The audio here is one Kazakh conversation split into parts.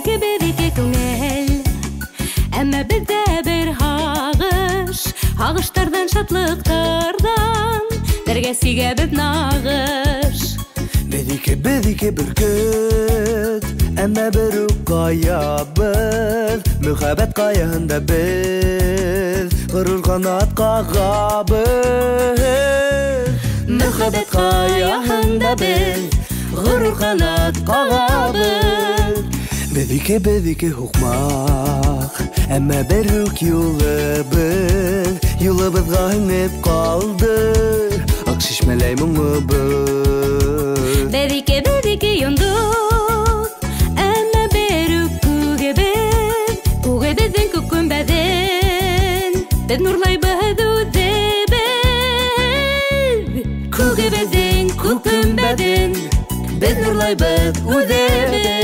Bedike көңел, әмма бездә бер Ағыштардан, шатлықтардан, бергә сигәбез нағыш. Bedike бүркет, әмма бір үк қаябыз. Мүхәббәт қаяһында біз, ғорур қанат қағабыз. Мүхәббәт қаяһында біз, ғорур қанат қағабыз. Bedike hukmaq, әмма бір үк юлыбыз. Юлыбызға һеңеп қалды, ақ шишмәләй мұңыбыз. Bedike йондық, әмма бір үк күгебіз. Күгебіздің күккүмбәдін, біз нұрлайбыз үдебіз. Күгебіздің күккүмбәдін, біз нұрлайбыз үдебіз.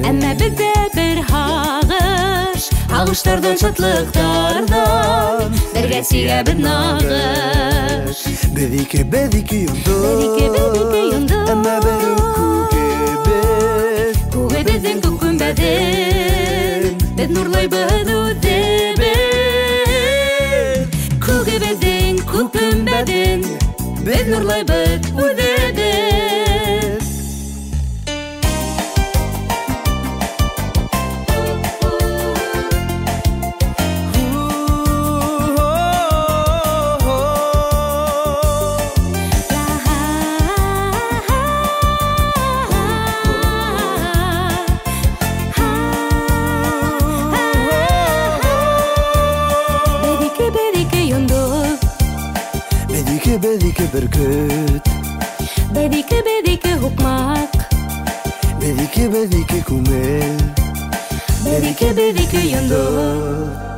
Әмма бездә бер Ағыштардан, шатлықтардан, бергә сигәбез нағыш. Bedike йондық, әмма бір үк күгебез. Күгебездің күккүмбәдін, біз нұрлайбыз үдебіз. Күгебездің күккүмбәдін, біз нұрлайбыз үдебіз. Bedike бүркет, Bedike hukmaq, Bedike күңел, Bedike йондық.